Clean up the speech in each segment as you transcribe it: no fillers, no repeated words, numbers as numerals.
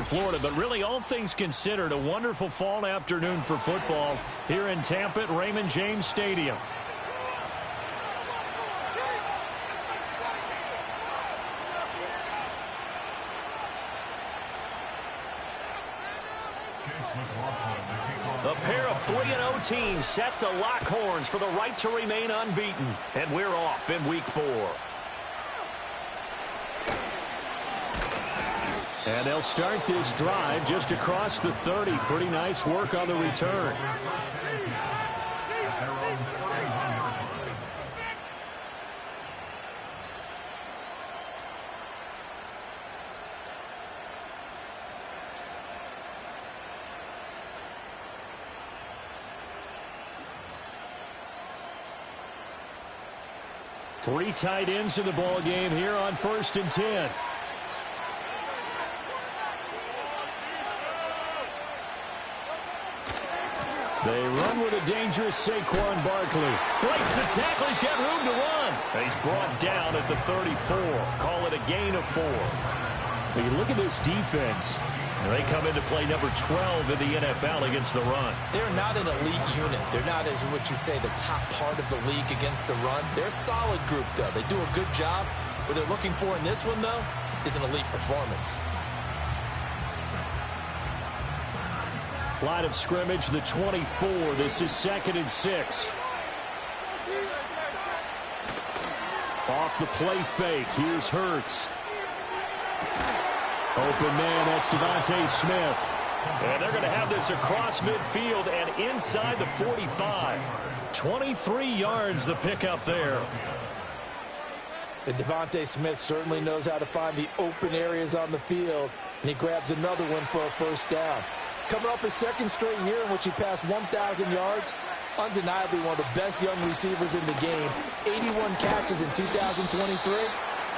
Florida. But really, all things considered, a wonderful fall afternoon for football here in Tampa at Raymond James Stadium. A pair of 3-0 teams set to lock horns for the right to remain unbeaten. And we're off in week 4. And they'll start this drive just across the 30. Pretty nice work on the return. Three tight ends in the ball game here on 1st and 10. They run with a dangerous Saquon Barkley. Breaks the tackle. He's got room to run. And he's brought down at the 34. Call it a gain of 4. When you look at this defense, they come into play number 12 in the NFL against the run. They're not an elite unit. They're not, as what you'd say, the top part of the league against the run. They're a solid group, though. They do a good job. What they're looking for in this one, though, is an elite performance. Line of scrimmage, the 24. This is 2nd and 6. Off the play fake. Here's Hurts. Open man, that's Devontae Smith. And they're going to have this across midfield and inside the 45. 23 yards the pickup there. And Devontae Smith certainly knows how to find the open areas on the field. And he grabs another one for a first down. Coming off his 2nd straight year in which he passed 1,000 yards, undeniably one of the best young receivers in the game. 81 catches in 2023.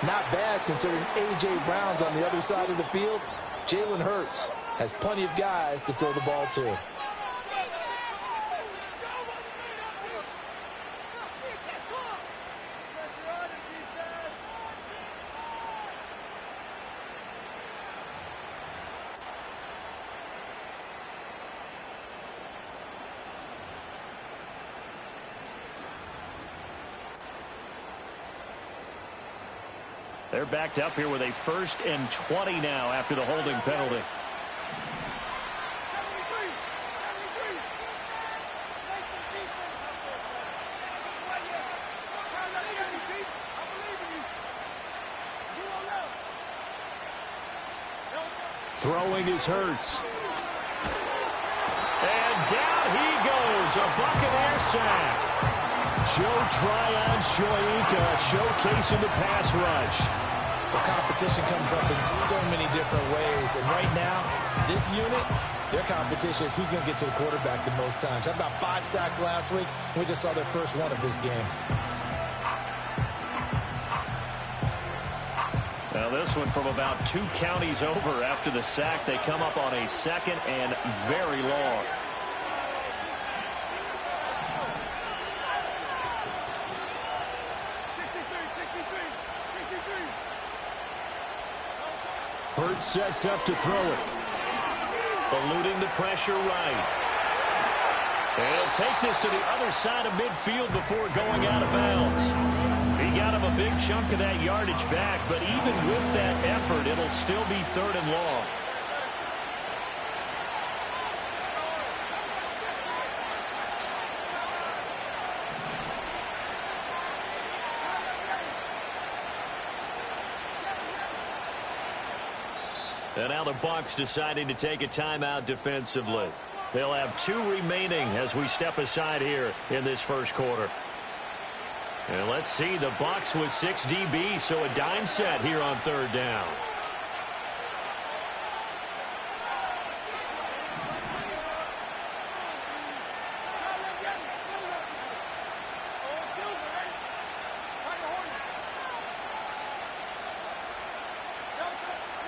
Not bad considering A.J. Brown's on the other side of the field. Jalen Hurts has plenty of guys to throw the ball to. They're backed up here with a 1st and 20 now after the holding penalty. Throwing is Hurts. And down he goes. A Buccaneer sack. Joe Tryon-Shoyinka showcasing the pass rush. The competition comes up in so many different ways. And right now, this unit, their competition is who's going to get to the quarterback the most times. Had about 5 sacks last week. We just saw their first one of this game. Now this one from about 2 counties over after the sack. They come up on a 2nd and very long. Hurts sets up to throw it. Eluding the pressure right. And he'll take this to the other side of midfield before going out of bounds. He got him a big chunk of that yardage back, but even with that effort, it'll still be 3rd and long. And now the Bucs deciding to take a timeout defensively. They'll have 2 remaining as we step aside here in this 1st quarter. And let's see, the Bucs with 6 DBs, so a dime set here on 3rd down.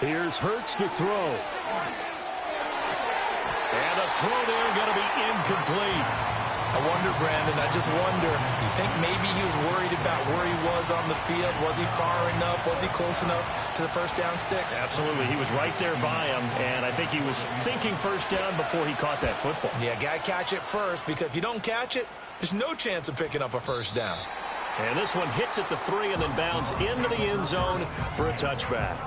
Here's Hurts to throw. And the throw there going to be incomplete. I wonder, Brandon, I just wonder, you think maybe he was worried about where he was on the field? Was he far enough? Was he close enough to the first down sticks? Absolutely. He was right there by him, and I think he was thinking first down before he caught that football. Yeah, got to catch it first, because if you don't catch it, there's no chance of picking up a first down. And this one hits at the 3 and then bounds into the end zone for a touchback.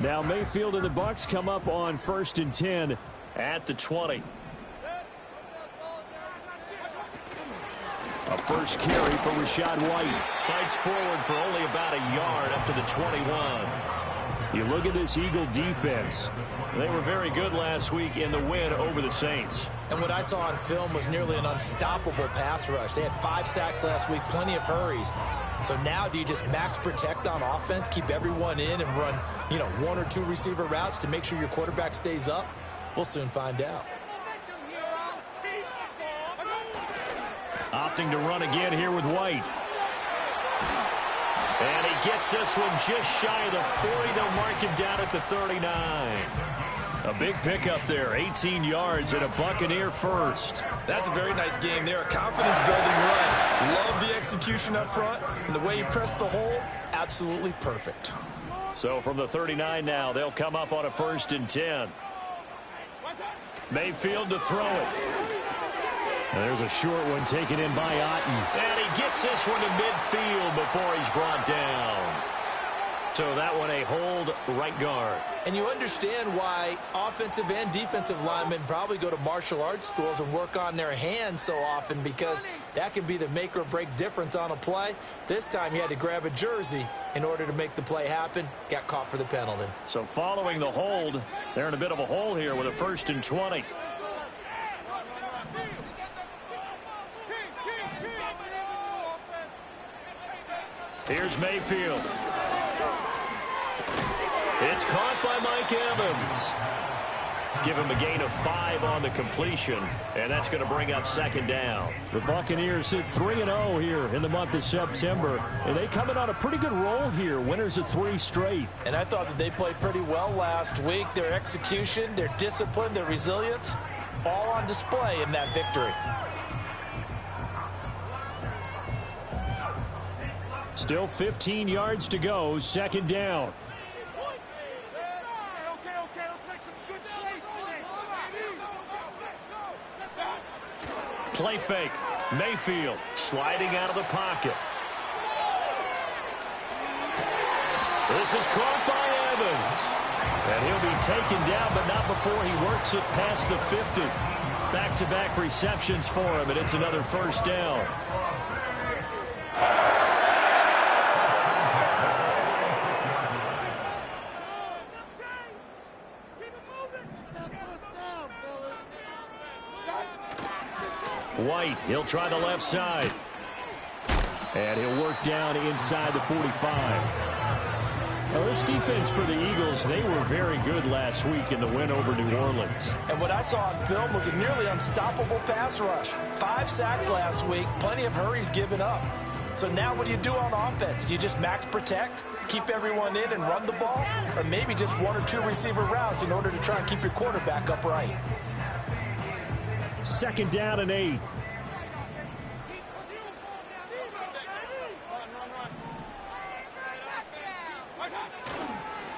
Now Mayfield and the Bucs come up on 1st and 10 at the 20. A first carry for Rachaad White. Fights forward for only about a yard up to the 21. You look at this Eagle defense. They were very good last week in the win over the Saints. And what I saw on film was nearly an unstoppable pass rush. They had 5 sacks last week, plenty of hurries. So now do you just max protect on offense, keep everyone in and run, 1 or 2 receiver routes to make sure your quarterback stays up? We'll soon find out. Opting to run again here with White. And he gets this one just shy of the 40. They'll mark him down at the 39. A big pickup there, 18 yards and a Buccaneer first. That's a very nice game there. A confidence-building run. Love the execution up front. And the way he pressed the hole, absolutely perfect. So from the 39 now, they'll come up on a 1st and 10. Mayfield to throw it. And there's a short one taken in by Otten. And he gets this one to midfield before he's brought down. So that one a hold right guard. And you understand why offensive and defensive linemen probably go to martial arts schools and work on their hands so often, because that can be the make or break difference on a play. This time he had to grab a jersey in order to make the play happen. Got caught for the penalty. So following the hold, they're in a bit of a hole here with a 1st and 20. Here's Mayfield. It's caught by Mike Evans. Give him a gain of 5 on the completion, and that's going to bring up 2nd down. The Buccaneers hit 3-0 here in the month of September, and they come in on a pretty good roll here, winners of 3 straight. And I thought that they played pretty well last week. Their execution, their discipline, their resilience, all on display in that victory. Still 15 yards to go, 2nd down. Play fake. Mayfield sliding out of the pocket. This is caught by Evans. And he'll be taken down, but not before he works it past the 50. Back-to-back receptions for him, and it's another 1st down. White, he'll try the left side. And he'll work down inside the 45. Now, this defense for the Eagles, they were very good last week in the win over New Orleans. And what I saw on film was a nearly unstoppable pass rush. 5 sacks last week, plenty of hurries given up. So now what do you do on offense? You just max protect, keep everyone in and run the ball? Or maybe just 1 or 2 receiver routes in order to try and keep your quarterback upright? 2nd down and 8.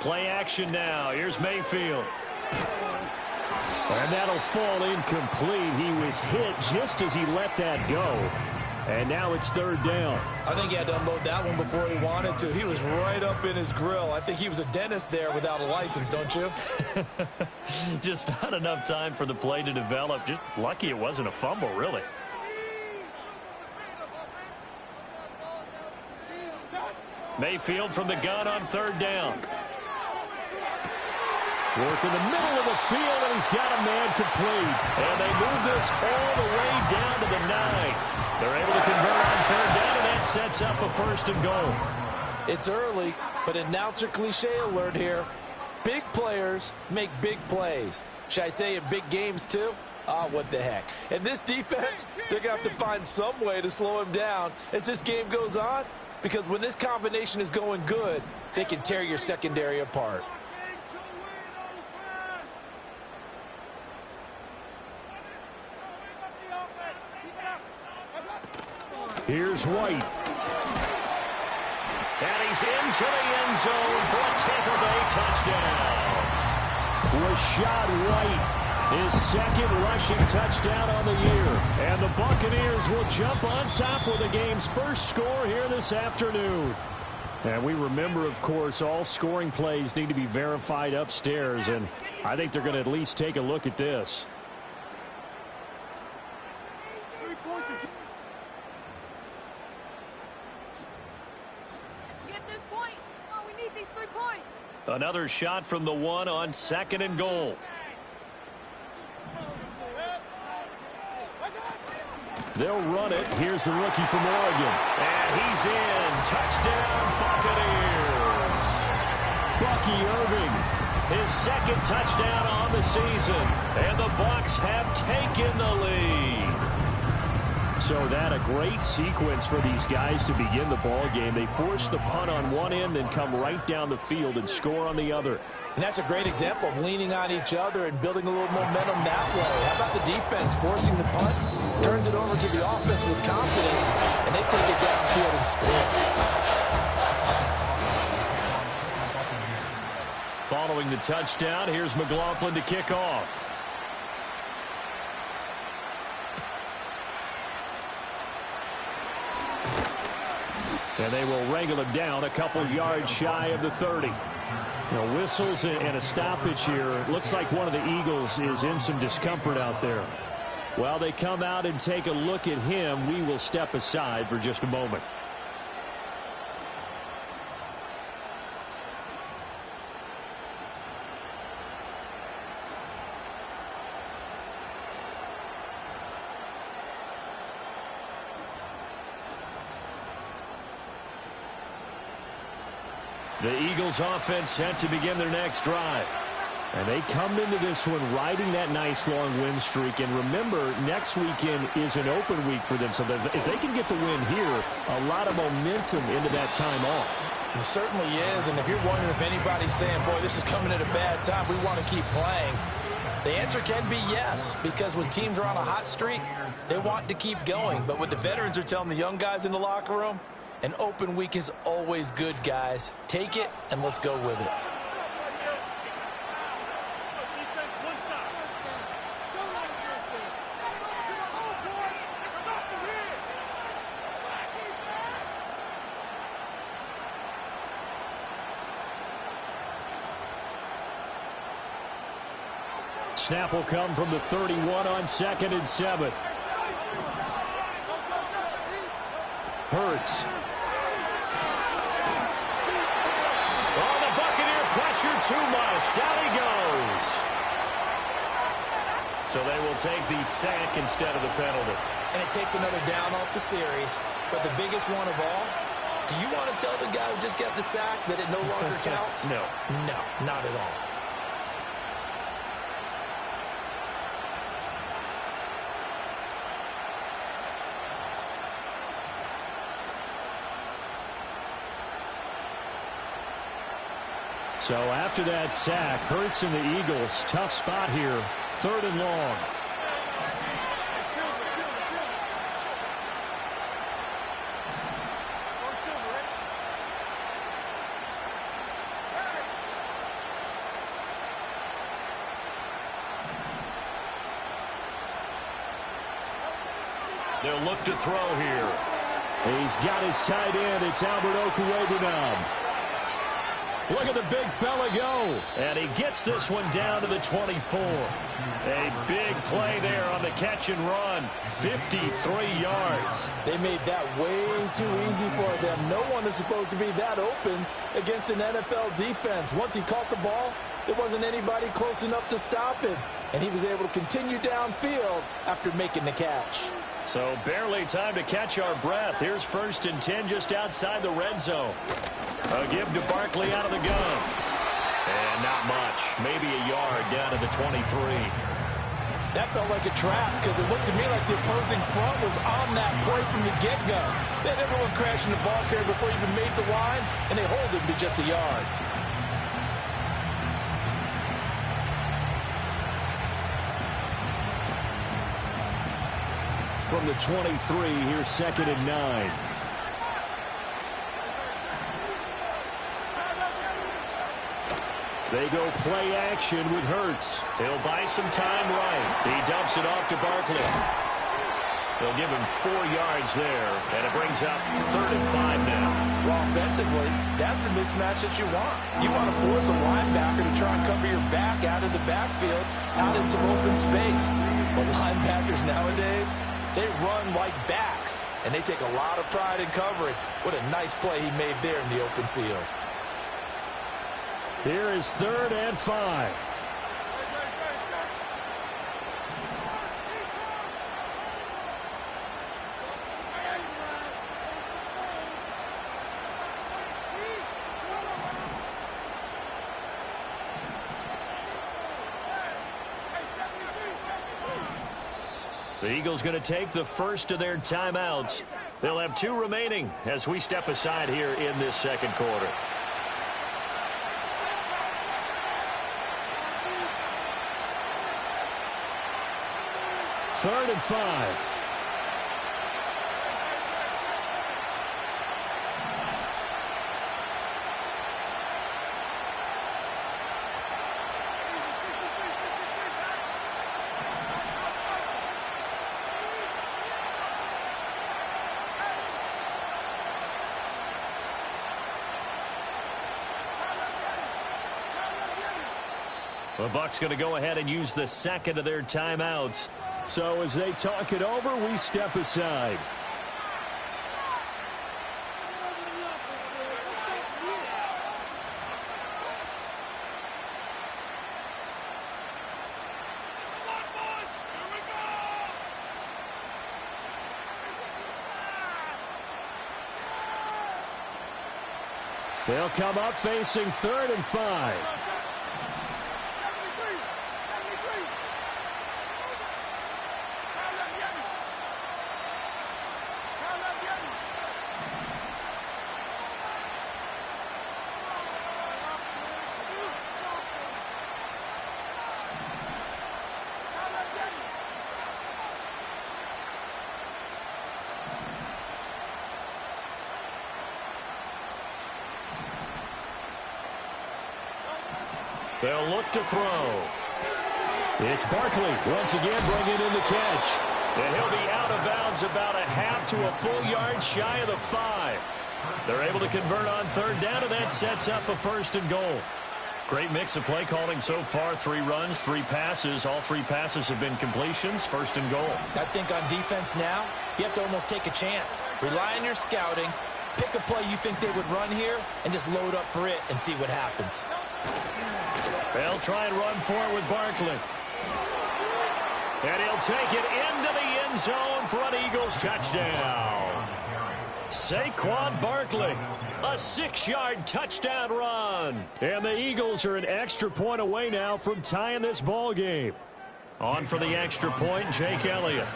Play action now. Here's Mayfield. And that'll fall incomplete. He was hit just as he let that go. And now it's 3rd down. I think he had to unload that one before he wanted to. He was right up in his grill. I think he was a dentist there without a license, don't you? Just not enough time for the play to develop. Just lucky it wasn't a fumble, really. Mayfield from the gun on 3rd down. Work in the middle of the field, and he's got a man complete. And they move this all the way down to the 9. They're able to convert on 3rd down, and that sets up a 1st and goal. It's early, but announcer cliche alert here. Big players make big plays. Should I say in big games too? What the heck. And this defense, they're going to have to find some way to slow him down as this game goes on. because when this combination is going good, they can tear your secondary apart. Here's White. And he's into the end zone for a Tampa Bay touchdown. Rashad White, his second rushing touchdown on the year. And the Buccaneers will jump on top with the game's first score here this afternoon. And we remember, of course, all scoring plays need to be verified upstairs. And I think they're going to at least take a look at this. Another shot from the one on 2nd and goal. They'll run it. Here's the rookie from Oregon. And he's in. Touchdown, Buccaneers. Bucky Irving, his second touchdown on the season. And the Bucs have taken the lead. So that a great sequence for these guys to begin the ball game. They force the punt on one end, then come right down the field and score on the other. And that's a great example of leaning on each other and building a little momentum that way. How about the defense forcing the punt? Turns it over to the offense with confidence, and they take it downfield and score. Following the touchdown, here's McLaughlin to kick off. And they will wrangle him down a couple yards shy of the 30. Whistles and a stoppage here. Looks like one of the Eagles is in some discomfort out there. While they come out and take a look at him, we will step aside for just a moment. The Eagles offense set to begin their next drive. And they come into this one riding that nice long win streak. And remember, next weekend is an open week for them. So if they can get the win here, a lot of momentum into that time off. It certainly is. And if you're wondering if anybody's saying, boy, this is coming at a bad time, we want to keep playing, the answer can be yes. Because when teams are on a hot streak, they want to keep going. But what the veterans are telling the young guys in the locker room, an open week is always good, guys. Take it, and let's go with it. Snap will come from the 31 on 2nd and 7. Hurts. Too much. Down he goes. So they will take the sack instead of the penalty. And it takes another down off the series. But the biggest one of all, do you want to tell the guy who just got the sack that it no longer counts? No. No, not at all. So after that sack, Hurts and the Eagles, tough spot here, 3rd and long. They'll look to throw here. He's got his tight end. It's Albert Okwuegbunam. Look at the big fella go. And he gets this one down to the 24. A big play there on the catch and run. 53 yards. They made that way too easy for them. No one is supposed to be that open against an NFL defense. Once he caught the ball, there wasn't anybody close enough to stop him. And he was able to continue downfield after making the catch. So barely time to catch our breath. Here's 1st and 10 just outside the red zone. A give to Barkley out of the gun. And not much. Maybe a yard down to the 23. That felt like a trap because it looked to me like the opposing front was on that play from the get-go. Then everyone crashing the ball carrier before he even made the line, and they hold him to just a yard. From the 23, here's 2nd and 9. They go play action with Hurts. He'll buy some time right. He dumps it off to Barkley. They'll give him 4 yards there, and it brings up 3rd and 5 now. Well, offensively, that's the mismatch that you want. You want to force a linebacker to try and cover your back out of the backfield, out in some open space. But linebackers nowadays, they run like backs, and they take a lot of pride in covering. What a nice play he made there in the open field. Here is 3rd and 5. The Eagles going to take the first of their timeouts. They'll have 2 remaining as we step aside here in this second quarter. Third and 5. The Bucs going to go ahead and use the second of their timeouts. So as they talk it over, we step aside. They'll come up facing 3rd and 5. They'll look to throw. It's Barkley once again bringing in the catch. And he'll be out of bounds about a half to a full yard shy of the 5. They're able to convert on 3rd down, and that sets up a 1st and goal. Great mix of play calling so far. 3 runs, 3 passes. All 3 passes have been completions. 1st and goal. I think on defense now, you have to almost take a chance. Rely on your scouting. Pick a play you think they would run here, and just load up for it and see what happens. They'll try and run for it with Barkley. And he'll take it into the end zone for an Eagles touchdown. Saquon Barkley, a 6-yard touchdown run. And the Eagles are an extra point away now from tying this ball game. On for the extra point, Jake Elliott.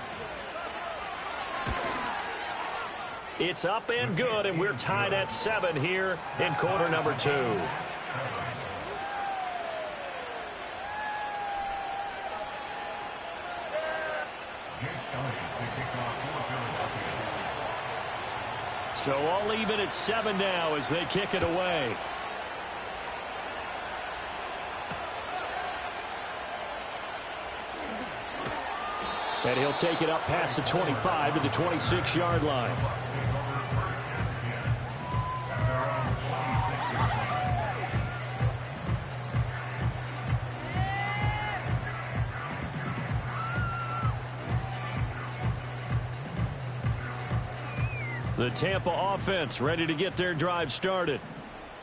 It's up and good, and we're tied at 7 here in quarter number 2. So all even at 7 now as they kick it away. And he'll take it up past the 25 to the 26-yard line. The Tampa offense ready to get their drive started.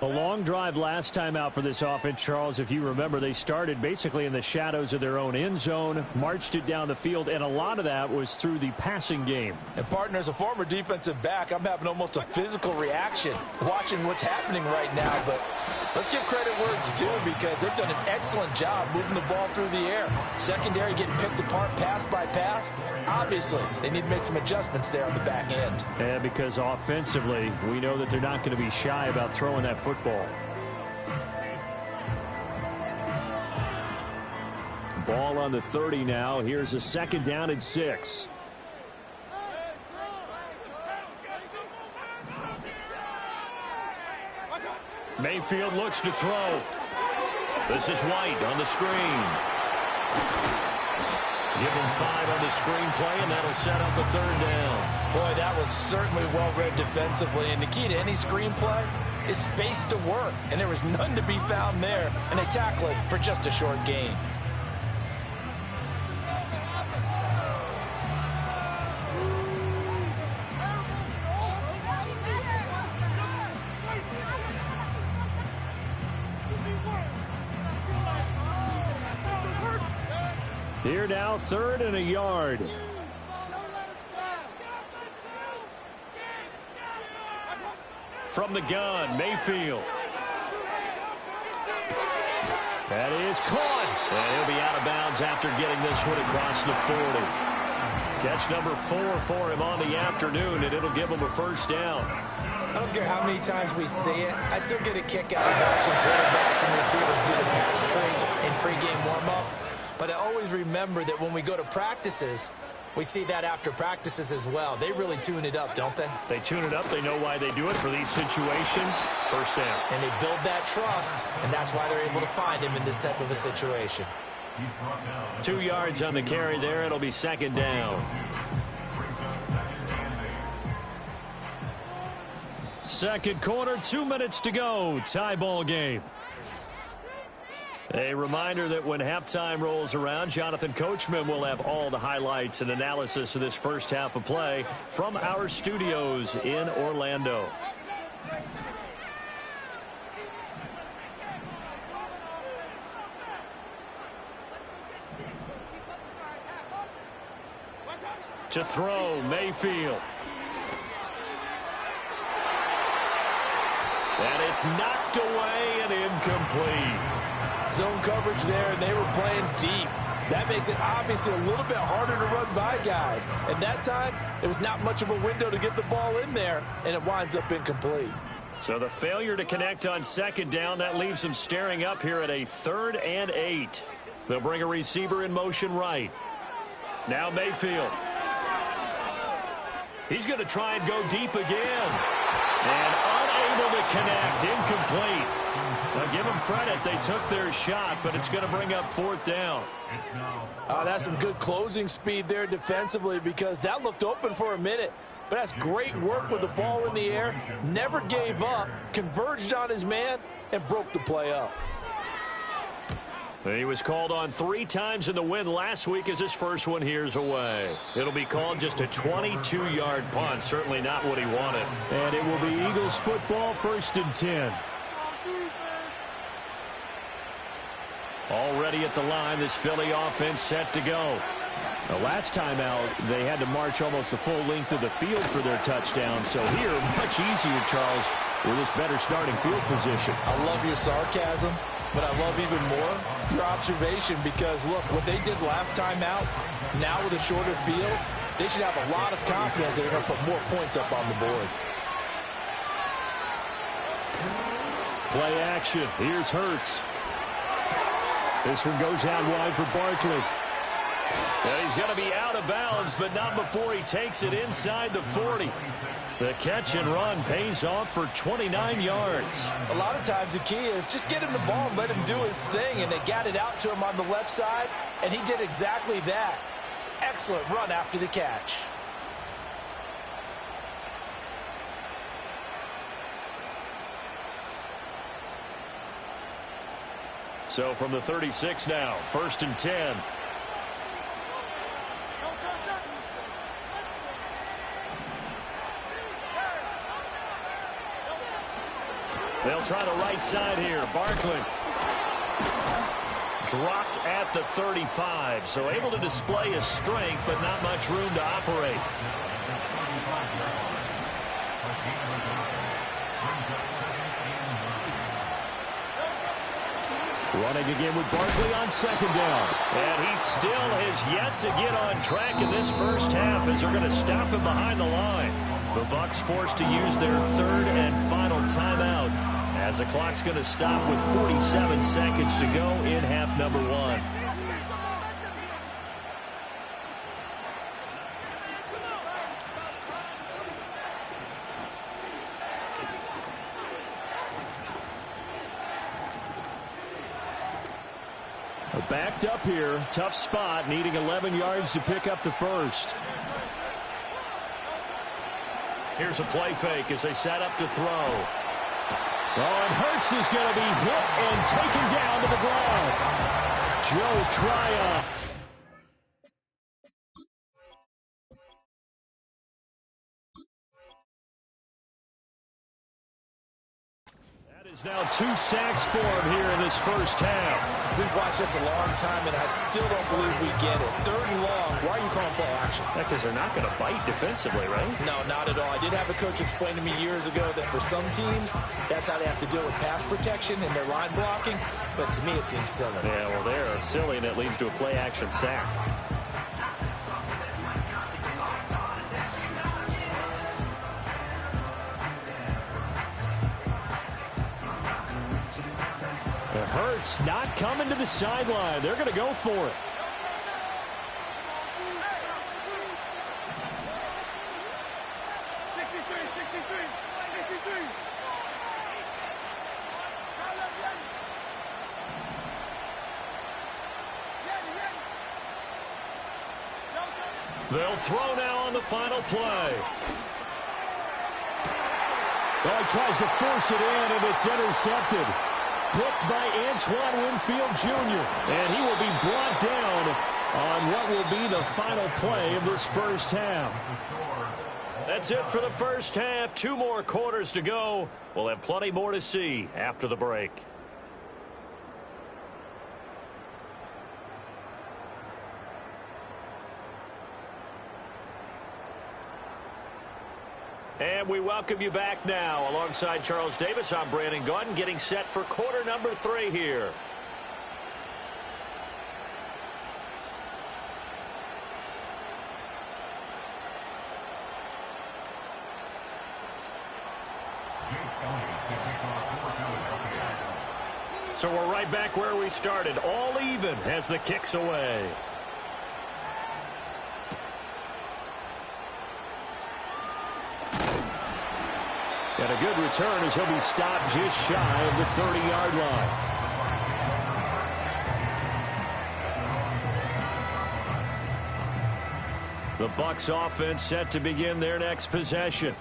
A long drive last time out for this offense, Charles. If you remember, they started basically in the shadows of their own end zone, marched it down the field, and a lot of that was through the passing game. And, partner, as a former defensive back, I'm having almost a physical reaction watching what's happening right now. But let's give credit where it's due because they've done an excellent job moving the ball through the air. Secondary getting picked apart pass by pass. Obviously, they need to make some adjustments there on the back end. Yeah, because offensively, we know that they're not going to be shy about throwing that football. Ball on the 30 now. Here's a 2nd down and 6. Mayfield looks to throw. This is White on the screen. Give him 5 on the screenplay, and that'll set up a 3rd down. Boy, that was certainly well-read defensively, and the key to any screenplay is space to work, and there was none to be found there, and they tackle it for just a short gain. Here now, 3rd and a yard. From the gun, Mayfield. That is caught. And he'll be out of bounds after getting this one across the 40. Catch number 4 for him on the afternoon, and it'll give him a 1st down. I don't care how many times we see it. I still get a kick out of watching quarterbacks and receivers do the pass tree in pregame warm-up. But I always remember that when we go to practices, we see that after practices as well. They really tune it up, don't they? They tune it up. They know why they do it for these situations. 1st down. And they build that trust, and that's why they're able to find him in this type of a situation. 2 yards on the carry there. It'll be 2nd down. 2nd quarter, 2 minutes to go. Tie ball game. A reminder that when halftime rolls around, Jonathan Coachman will have all the highlights and analysis of this first half of play from our studios in Orlando. To throw, Mayfield. And it's knocked away and incomplete. Zone coverage there, and they were playing deep. That makes it obviously a little bit harder to run by guys. And that time, it was not much of a window to get the ball in there, and it winds up incomplete. So the failure to connect on 2nd down, that leaves them staring up here at a 3rd and 8. They'll bring a receiver in motion right. Now Mayfield. He's going to try and go deep again. And unable to connect, incomplete. Now, give them credit. They took their shot, but it's going to bring up 4th down. That's some good closing speed there defensively because that looked open for a minute. But that's great work with the ball in the air. Never gave up, converged on his man, and broke the play up. He was called on 3 times in the win last week as his first one here's away. It'll be called just a 22-yard punt. Certainly not what he wanted. And it will be Eagles football, 1st and 10. Already at the line, this Philly offense set to go. The last time out, they had to march almost the full length of the field for their touchdown. So here, much easier, Charles, with this better starting field position. I love your sarcasm, but I love even more your observation because, look, what they did last time out, now with a shorter field, they should have a lot of confidence that they're going to put more points up on the board. Play action. Here's Hurts. This one goes out wide for Barkley. And he's going to be out of bounds, but not before he takes it inside the 40. The catch and run pays off for 29 yards. A lot of times the key is just get him the ball and let him do his thing, and they got it out to him on the left side, and he did exactly that. Excellent run after the catch. So from the 36 now, 1st and 10. They'll try the right side here. Barkley. Dropped at the 35, so able to display his strength, but not much room to operate. Running again with Barkley on second down. And he still has yet to get on track in this first half as they're going to stop him behind the line. The Bucs forced to use their third and final timeout as the clock's going to stop with 47 seconds to go in half number one. Backed up here, tough spot, needing 11 yards to pick up the first. Here's a play fake as they set up to throw. Oh, and Hurts is going to be hit and taken down to the ground. Joe Tryon. Now 2 sacks for him here in this first half. We've watched this a long time, and I still don't believe we get it. 3rd and long, why are you calling play action? Because they're not going to bite defensively, right? No, not at all. I did have a coach explain to me years ago that for some teams, that's how they have to deal with pass protection and their line blocking. But to me, it seems silly. Yeah, well, they're silly, and it leads to a play action sack. Hurts not coming to the sideline. They're going to go for it. They'll throw now on the final play. Well, he tries to force it in, and it's intercepted. Picked by Antoine Winfield Jr. And he will be brought down on what will be the final play of this first half. That's it for the first half. 2 more quarters to go. We'll have plenty more to see after the break. And we welcome you back now. Alongside Charles Davis, I'm Brandon Gaudin, getting set for quarter number 3 here. So we're right back where we started, all even as the kick's away. And a good return as he'll be stopped just shy of the 30-yard line. The Bucs offense set to begin their next possession.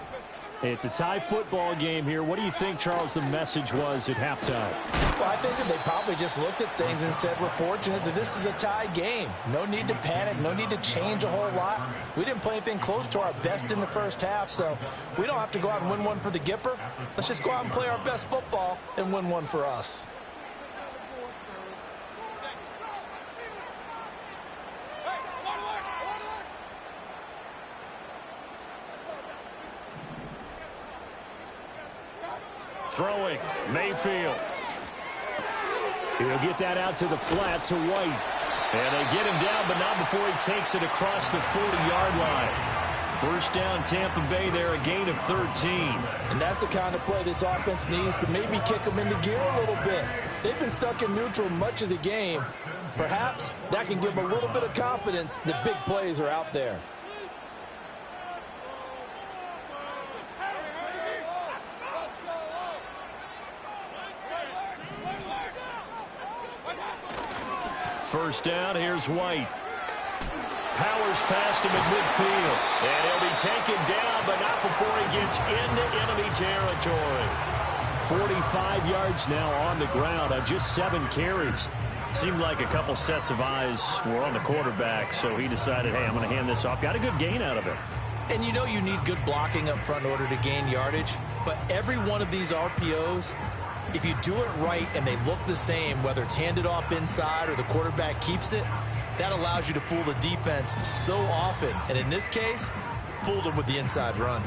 It's a tie football game here. What do you think, Charles, the message was at halftime? Well, I think that they probably just looked at things and said, we're fortunate that this is a tie game. No need to panic. No need to change a whole lot. We didn't play anything close to our best in the first half, so we don't have to go out and win one for the Gipper. Let's just go out and play our best football and win one for us. Throwing, Mayfield. He'll get that out to the flat to White. And they get him down, but not before he takes it across the 40-yard line. First down, Tampa Bay there, a gain of 13. And that's the kind of play this offense needs to maybe kick them into gear a little bit. They've been stuck in neutral much of the game. Perhaps that can give them a little bit of confidence that big plays are out there. First down, here's White. Powers past him at midfield. And he'll be taken down, but not before he gets into enemy territory. 45 yards now on the ground on just 7 carries. Seemed like a couple sets of eyes were on the quarterback, so he decided, hey, I'm going to hand this off. Got a good gain out of it. And you know you need good blocking up front in order to gain yardage. But every one of these RPOs, if you do it right and they look the same, whether it's handed off inside or the quarterback keeps it, that allows you to fool the defense so often. And in this case, fooled them with the inside run.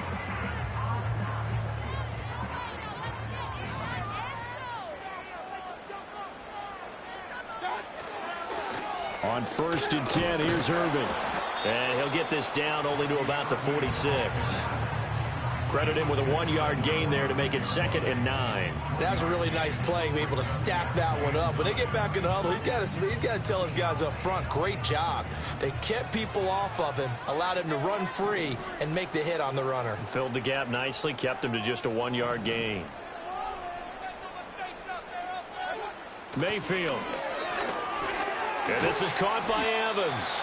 On 1st and 10, here's Irving. And he'll get this down only to about the 46. Credit him with a 1-yard gain there to make it 2nd and 9. That's a really nice play, able to stack that one up. When they get back in the huddle, he's got to tell his guys up front, great job. They kept people off of him, allowed him to run free and make the hit on the runner. Filled the gap nicely, kept him to just a 1-yard gain. Mayfield. And this is caught by Evans.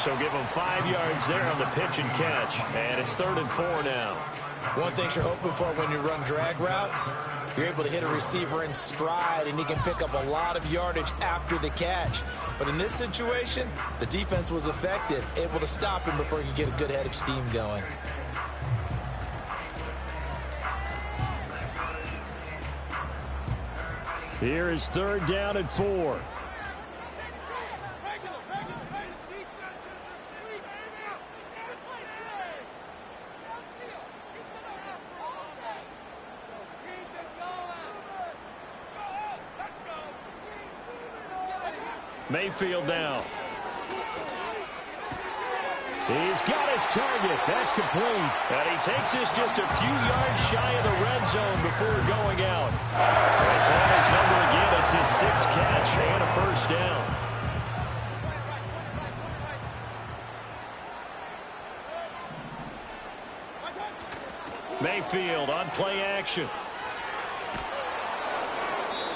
So give him 5 yards there on the pitch and catch. And it's 3rd and 4 now. One thing you're hoping for when you run drag routes, you're able to hit a receiver in stride, and he can pick up a lot of yardage after the catch. But in this situation, the defense was effective, able to stop him before he could get a good head of steam going. Here is 3rd down and 4. Mayfield now. He's got his target. That's complete. And he takes this just a few yards shy of the red zone before going out. And call his number again. It's his 6th catch and a 1st down. Mayfield on play action.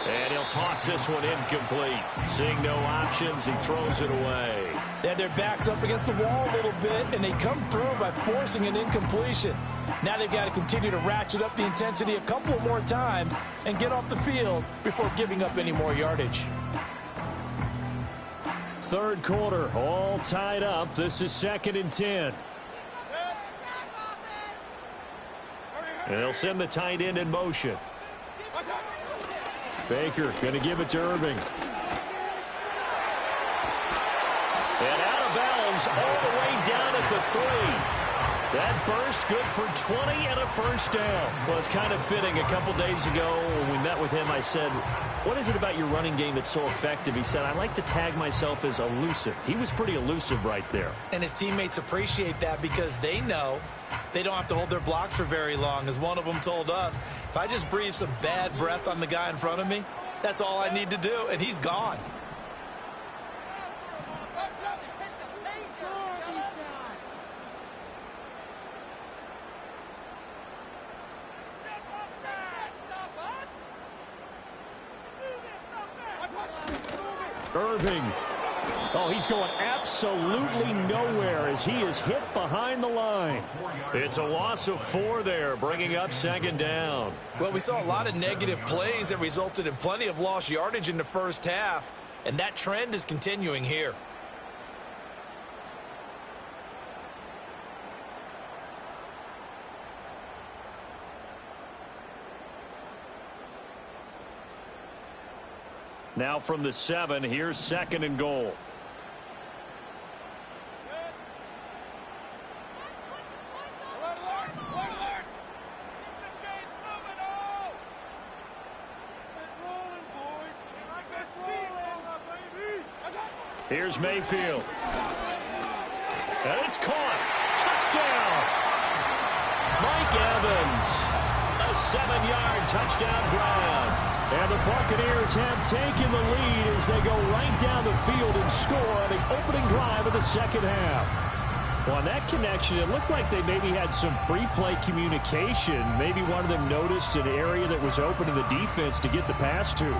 And he'll toss this one incomplete. Seeing no options, he throws it away. They had their backs up against the wall a little bit, and they come through by forcing an incompletion. Now they've got to continue to ratchet up the intensity a couple more times and get off the field before giving up any more yardage. 3rd quarter, all tied up. This is 2nd and 10. And they'll send the tight end in motion. Baker going to give it to Irving. And out of bounds all the way down at the 3. That burst good for 20 and a 1st down. Well, it's kind of fitting. A couple days ago when we met with him, I said, what is it about your running game that's so effective? He said, I like to tag myself as elusive. He was pretty elusive right there. And his teammates appreciate that because they know they don't have to hold their blocks for very long. As one of them told us, if I just breathe some bad breath on the guy in front of me, that's all I need to do, and he's gone. Irving. Oh, he's going absolutely nowhere as he is hit behind the line. It's a loss of 4 there, bringing up 2nd down. Well, we saw a lot of negative plays that resulted in plenty of lost yardage in the first half, and that trend is continuing here. Now from the 7, here's 2nd and goal. Here's Mayfield. And it's caught. Touchdown. Mike Evans. A 7-yard touchdown grab. And the Buccaneers have taken the lead as they go right down the field and score on the opening drive of the 2nd half. Well, on that connection, it looked like they maybe had some pre-play communication. Maybe one of them noticed an area that was open to the defense to get the pass to.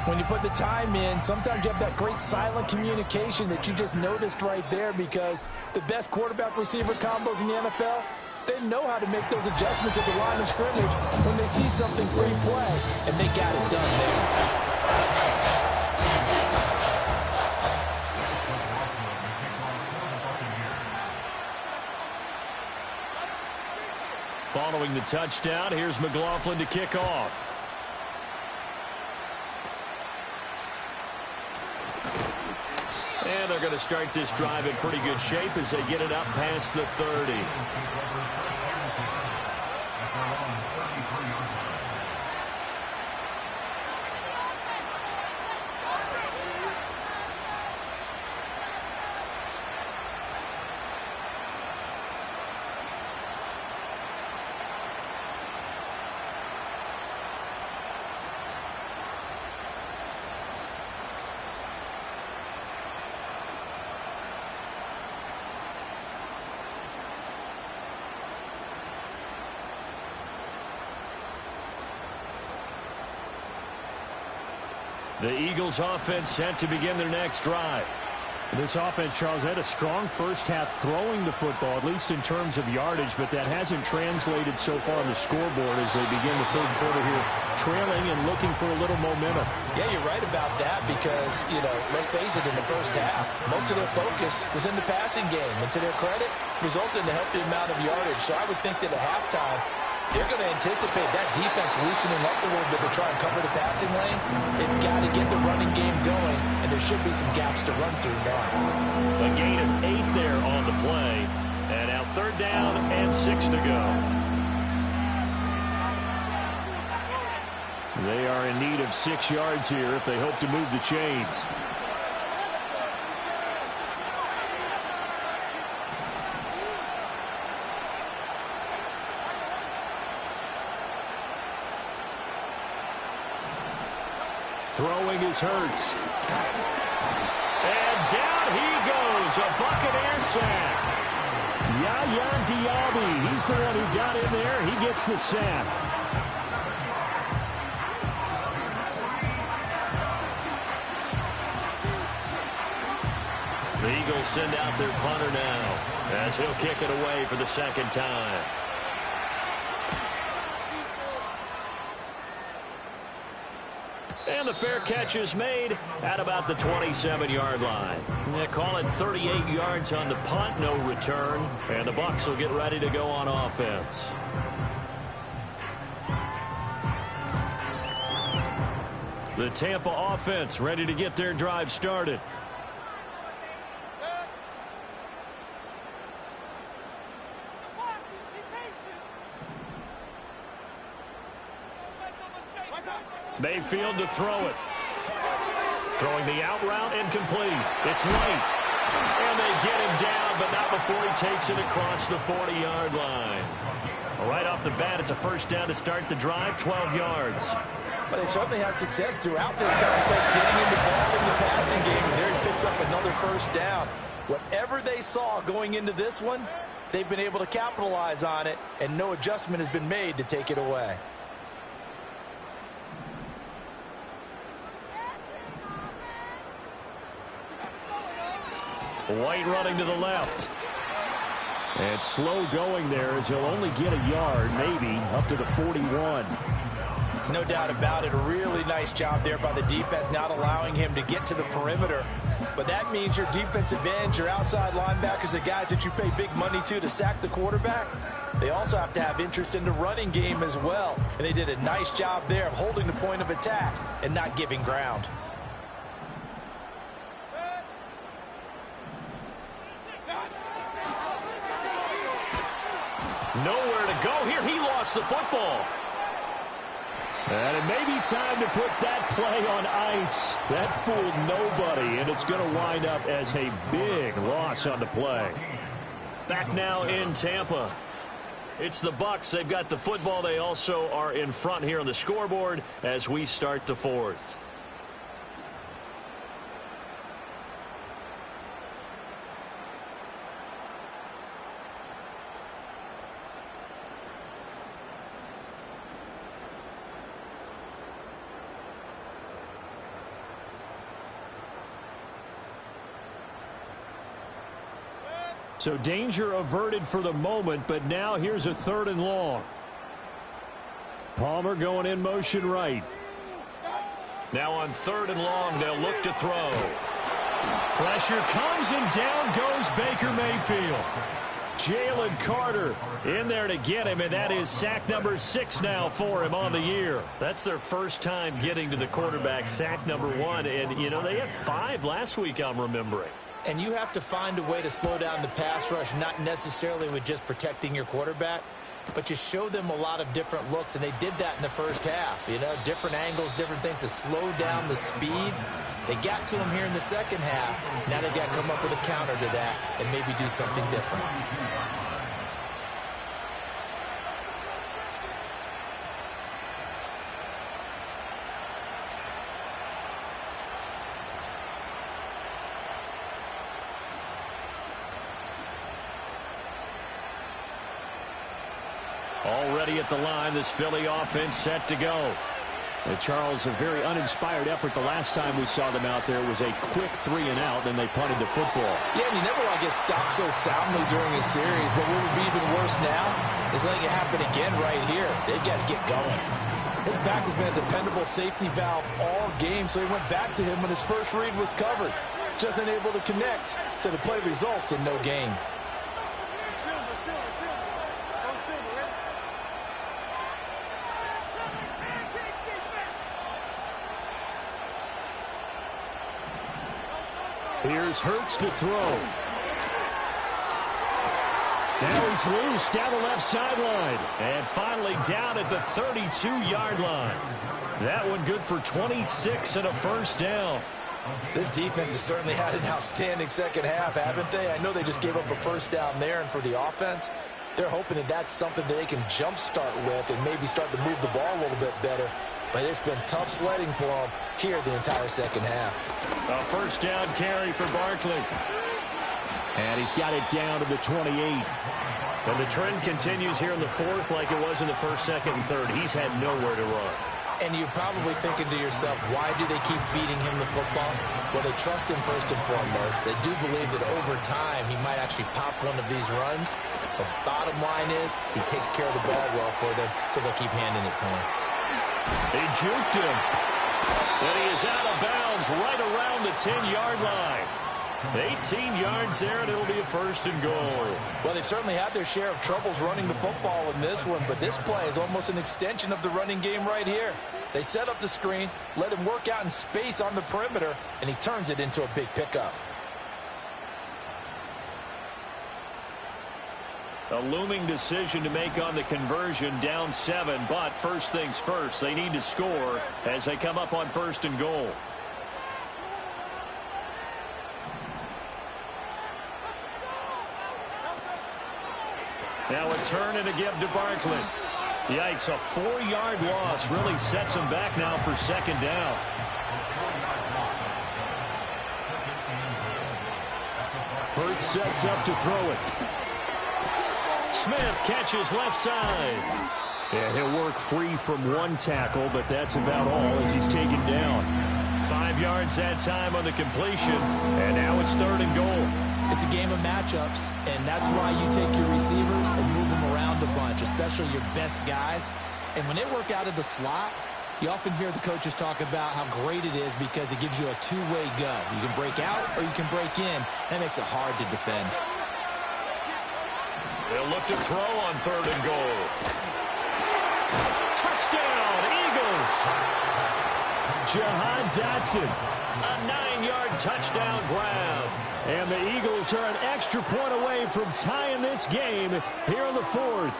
When you put the time in, sometimes you have that great silent communication that you just noticed right there, because the best quarterback-receiver combos in the NFL, they know how to make those adjustments at the line of scrimmage when they see something pre-play, and they got it done there. Following the touchdown, here's McLaughlin to kick off. And they're going to start this drive in pretty good shape as they get it up past the 30. The Eagles offense set to begin their next drive. This offense, Charles, had a strong first half throwing the football, at least in terms of yardage, but that hasn't translated so far on the scoreboard as they begin the third quarter here, trailing and looking for a little momentum. Yeah, you're right about that because, let's face it, in the first half, most of their focus was in the passing game. And to their credit, resulted in a healthy amount of yardage. So I would think that at halftime, they're going to anticipate that defense loosening up a little bit to try and cover the passing lanes. They've got to get the running game going, and there should be some gaps to run through now. A gain of 8 there on the play. And now third down and 6 to go. They are in need of 6 yards here if they hope to move the chains. Throwing is Hurts. And down he goes. A Buccaneer sack. Yaya Diaby. He's the one who got in there. He gets the sack. The Eagles send out their punter now as he'll kick it away for the second time. And the fair catch is made at about the 27-yard line. They call it 38 yards on the punt, no return. And the Bucs will get ready to go on offense. The Tampa offense ready to get their drive started. Mayfield to throw it. Throwing the out route incomplete. It's White. And they get him down, but not before he takes it across the 40-yard line. Right off the bat, it's a first down to start the drive, 12 yards. But they certainly had success throughout this contest getting him the ball in the passing game, and there he picks up another first down. Whatever they saw going into this one, they've been able to capitalize on it, and no adjustment has been made to take it away. White running to the left. And slow going there as he'll only get a yard, maybe, up to the 41. No doubt about it. A really nice job there by the defense, not allowing him to get to the perimeter. But that means your defensive ends, your outside linebackers, the guys that you pay big money to sack the quarterback, they also have to have interest in the running game as well. And they did a nice job there of holding the point of attack and not giving ground. Nowhere to go here. He lost the football. And it may be time to put that play on ice. That fooled nobody, and it's going to wind up as a big loss on the play. Back now in Tampa. It's the Bucs. They've got the football. They also are in front here on the scoreboard as we start the fourth. So danger averted for the moment, but now here's a 3rd and long. Palmer going in motion right. Now on 3rd and long, they'll look to throw. Pressure comes and down goes Baker Mayfield. Jalen Carter in there to get him, and that is sack number 6 now for him on the year. That's their first time getting to the quarterback, sack number 1. And, you know, they had 5 last week, I'm remembering. And you have to find a way to slow down the pass rush, not necessarily with just protecting your quarterback, but you show them a lot of different looks, and they did that in the first half. You know, different angles, different things to slow down the speed. They got to him here in the second half. Now they've got to come up with a counter to that and maybe do something different. Already at the line, this Philly offense set to go. And Charles, a very uninspired effort the last time we saw them out there was a quick 3-and-out, then they punted the football. Yeah, and you never want to get stopped so soundly during a series, but what would be even worse now is letting it happen again right here. They've got to get going. His back has been a dependable safety valve all game, so he went back to him when his first read was covered. Just unable to connect, so the play results in no gain. Here's Hurts to throw. Now he's loose down the left sideline. And finally down at the 32-yard line. That one good for 26 and a first down. This defense has certainly had an outstanding second half, haven't they? I know they just gave up a first down there, and for the offense, they're hoping that that's something that they can jumpstart with and maybe start to move the ball a little bit better. But it's been tough sledding for them here the entire second half. A first down carry for Barkley. And he's got it down to the 28. And the trend continues here in the fourth like it was in the first, second, and third. He's had nowhere to run. And you're probably thinking to yourself, why do they keep feeding him the football? Well, they trust him first and foremost. They do believe that over time he might actually pop one of these runs. The bottom line is he takes care of the ball well for them, so they'll keep handing it to him. They juked him. And he is out of bounds right around the 10-yard line. 18 yards there, and it'll be a first and goal. Well, they've certainly had their share of troubles running the football in this one, but this play is almost an extension of the running game right here. They set up the screen, let him work out in space on the perimeter, and he turns it into a big pickup. A looming decision to make on the conversion, down 7, but first things first, they need to score as they come up on first and goal. Now a turn and a give to Barkley. Yikes, a 4-yard loss really sets him back now for second down. Hurts sets up to throw it. Smith catches left side. Yeah, he'll work free from one tackle, but that's about all as he's taken down. 5 yards that time on the completion, and now it's third and goal. It's a game of matchups, and that's why you take your receivers and move them around a bunch, especially your best guys. And when they work out of the slot, you often hear the coaches talk about how great it is because it gives you a two-way go. You can break out or you can break in. That makes it hard to defend. They'll look to throw on third and goal. Touchdown, Eagles! Jahan Dotson, a 9-yard touchdown grab. And the Eagles are an extra point away from tying this game here in the fourth.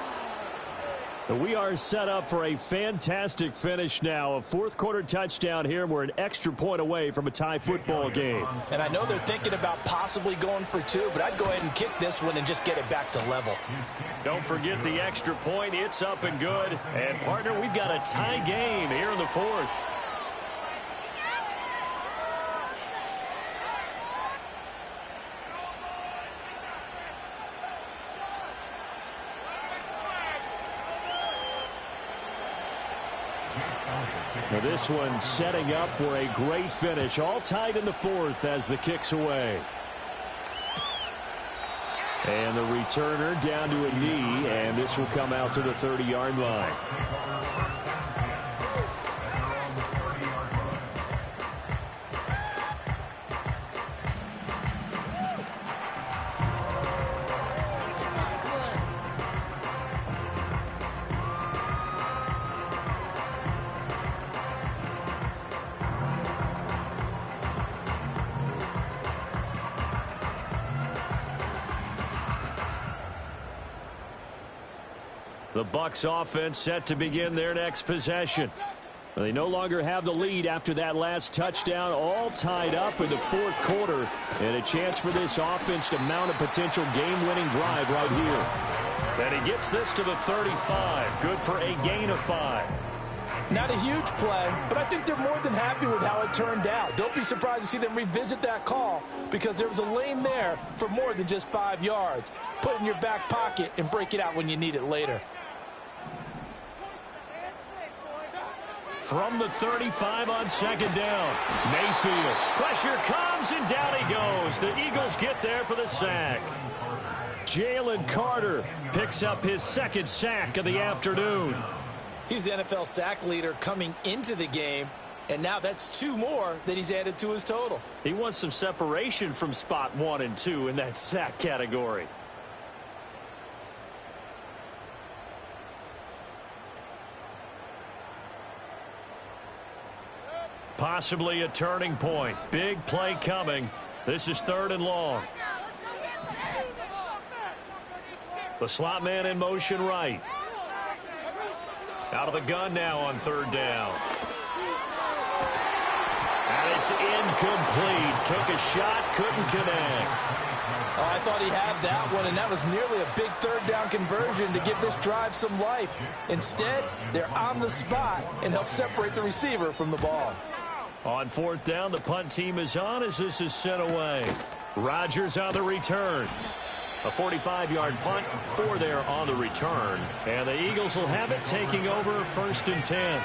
We are set up for a fantastic finish now. A fourth-quarter touchdown here. We're an extra point away from a tie football game. And I know they're thinking about possibly going for 2, but I'd go ahead and kick this one and just get it back to level. Don't forget the extra point. It's up and good. And, partner, we've got a tie game here in the fourth. Now this one setting up for a great finish. All tied in the fourth as the kick's away. And the returner down to a knee, and this will come out to the 30-yard line. The Bucs offense set to begin their next possession. They no longer have the lead after that last touchdown, all tied up in the fourth quarter, and a chance for this offense to mount a potential game-winning drive right here. And he gets this to the 35, good for a gain of 5. Not a huge play, but I think they're more than happy with how it turned out. Don't be surprised to see them revisit that call because there was a lane there for more than just 5 yards. Put it in your back pocket and break it out when you need it later. From the 35 on second down, Mayfield. Pressure comes, and down he goes. The Eagles get there for the sack. Jalen Carter picks up his second sack of the afternoon. He's the NFL sack leader coming into the game, and now that's 2 more that he's added to his total. He wants some separation from spot 1 and 2 in that sack category. Possibly a turning point. Big play coming. This is 3rd and long. The slot man in motion right. Out of the gun now on 3rd down. And it's incomplete. Took a shot, couldn't connect. Oh, I thought he had that one, and that was nearly a big 3rd down conversion to give this drive some life. Instead, they're on the spot and help separate the receiver from the ball. On 4th down, the punt team is on as this is sent away. Rodgers on the return. A 45-yard punt, 4 there on the return. And the Eagles will have it, taking over 1st and 10.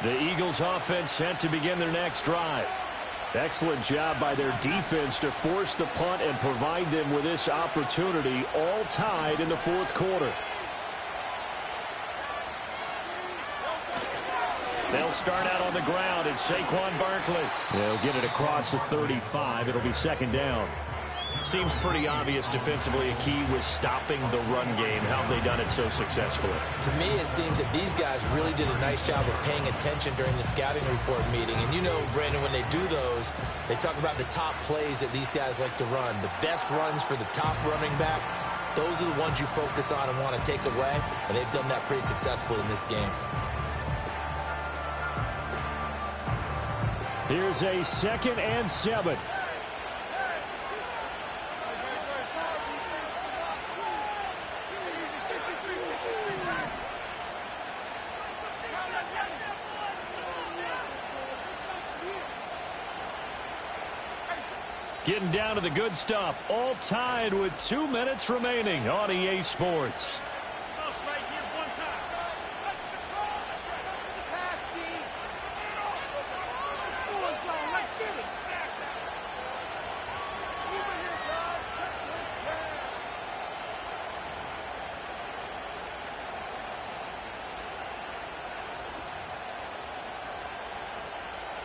The Eagles offense set to begin their next drive. Excellent job by their defense to force the punt and provide them with this opportunity, all tied in the 4th quarter. They'll start out on the ground. It's Saquon Barkley. They'll get it across the 35. It'll be 2nd down. Seems pretty obvious defensively a key was stopping the run game. How have they done it so successfully? To me, it seems that these guys really did a nice job of paying attention during the scouting report meeting. And you know, Brandon, when they do those, they talk about the top plays that these guys like to run. The best runs for the top running back, those are the ones you focus on and want to take away. And they've done that pretty successfully in this game. Here's a 2nd and 7. Getting down to the good stuff. All tied with 2 minutes remaining on EA Sports.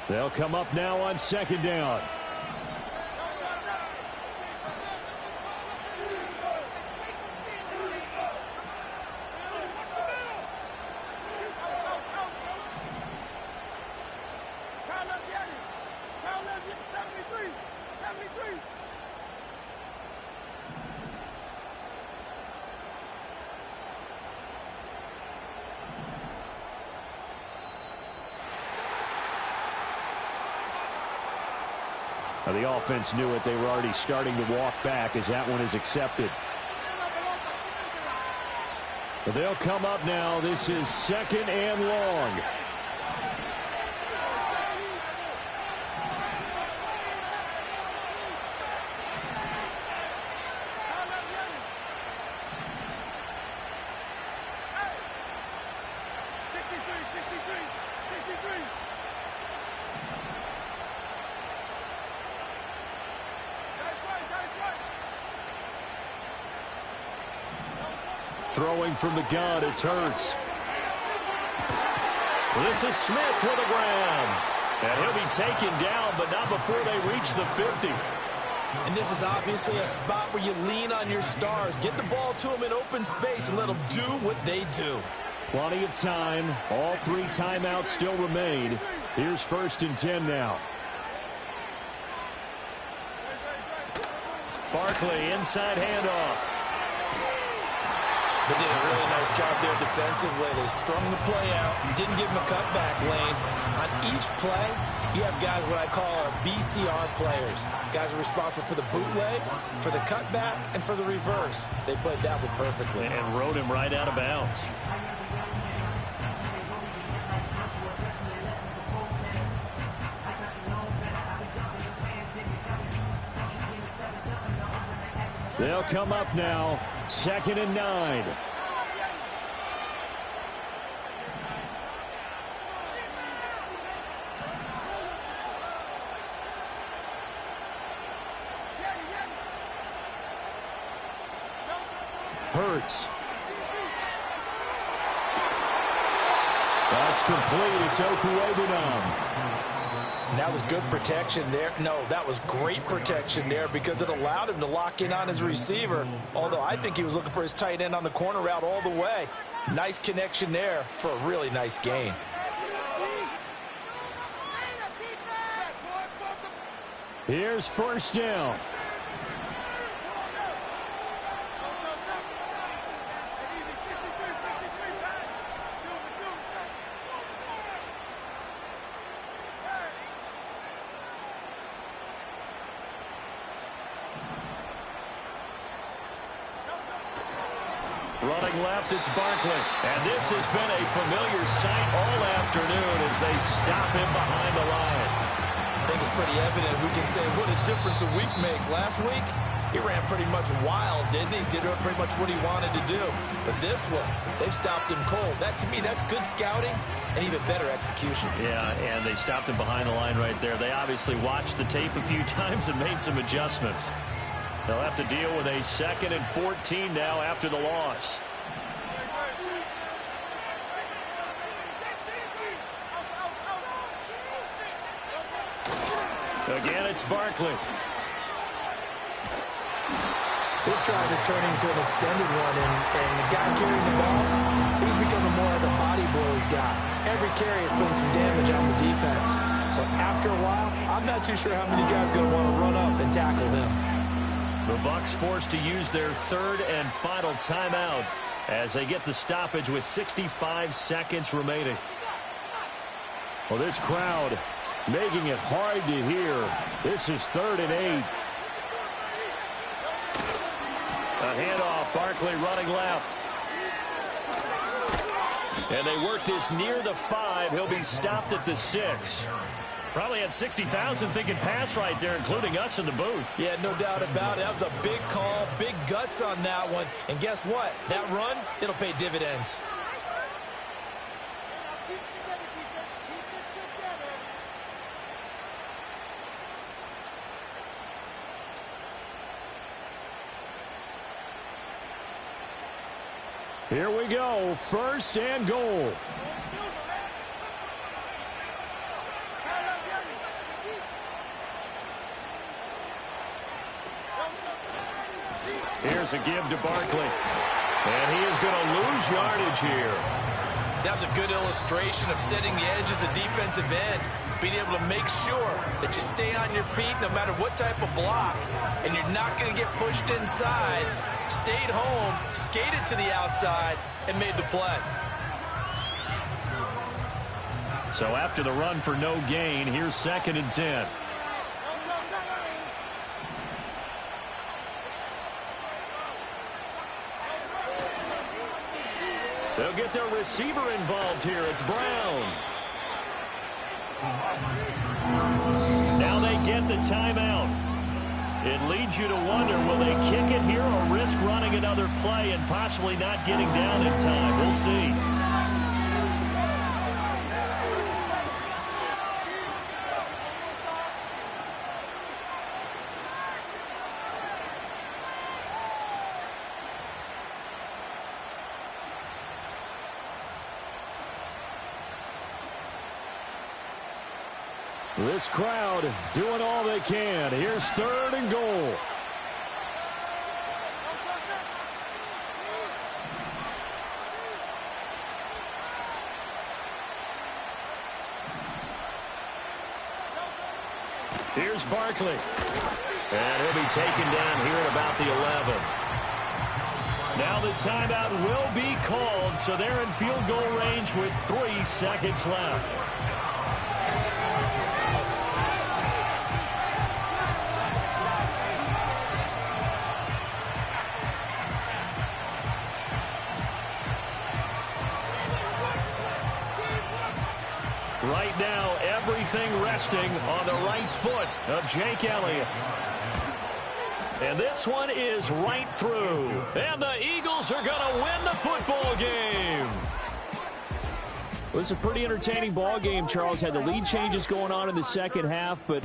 They'll come up now on 2nd down. The offense knew it. They were already starting to walk back as that one is accepted. But they'll come up now. This is 2nd and long. Throwing from the gun, it's Hurts. This is Smith with a grab. And he'll be taken down, but not before they reach the 50. And this is obviously a spot where you lean on your stars. Get the ball to them in open space and let them do what they do. Plenty of time. All 3 timeouts still remain. Here's 1st and 10 now. Barkley, inside handoff. They did a really nice job there defensively. They strung the play out, didn't give him a cutback lane. On each play, you have guys what I call our BCR players. Guys are responsible for the bootleg, for the cutback, and for the reverse. They played that one perfectly. And rode him right out of bounds. They'll come up now, 2nd and 9. Hurts. That's complete. It's Okuegbunam. That was good protection there. No, that was great protection there because it allowed him to lock in on his receiver. Although I think he was looking for his tight end on the corner route all the way. Nice connection there for a really nice gain. Here's 1st down. Running left, it's Barkley. And this has been a familiar sight all afternoon as they stop him behind the line. I think it's pretty evident. We can say what a difference a week makes. Last week, he ran pretty much wild, didn't he? Did pretty much what he wanted to do. But this one, they stopped him cold. That, to me, that's good scouting and even better execution. Yeah, and they stopped him behind the line right there. They obviously watched the tape a few times and made some adjustments. They'll have to deal with a 2nd and 14 now after the loss. Again, it's Barkley. This drive is turning into an extended one, and the guy carrying the ball, he's becoming more of a body blows guy. Every carry is putting some damage on the defense. So after a while, I'm not too sure how many guys are going to want to run up and tackle him. The Bucs forced to use their 3rd and final timeout as they get the stoppage with 65 seconds remaining. Well, this crowd making it hard to hear. This is 3rd and 8. A handoff, Barkley running left. And they work this near the 5. He'll be stopped at the 6. Probably had 60,000 thinking pass right there, including us in the booth. Yeah, no doubt about it. That was a big call, big guts on that one. And guess what? That run, it'll pay dividends. Here we go, 1st and goal. Here's a give to Barkley. And he is going to lose yardage here. That was a good illustration of setting the edge as a defensive end. Being able to make sure that you stay on your feet no matter what type of block. And you're not going to get pushed inside. Stayed home, skated to the outside, and made the play. So after the run for no gain, here's 2nd and 10. They'll get their receiver involved here. It's Brown. Now they get the timeout. It leads you to wonder, will they kick it here or risk running another play and possibly not getting down in time? We'll see. This crowd doing all they can. Here's 3rd and goal. Here's Barkley. And he'll be taken down here at about the 11. Now the timeout will be called, so they're in field goal range with 3 seconds left. Right now, everything resting on the right foot of Jake Elliott. And this one is right through. And the Eagles are going to win the football game. It was a pretty entertaining ball game, Charles. Had the lead changes going on in the second half, but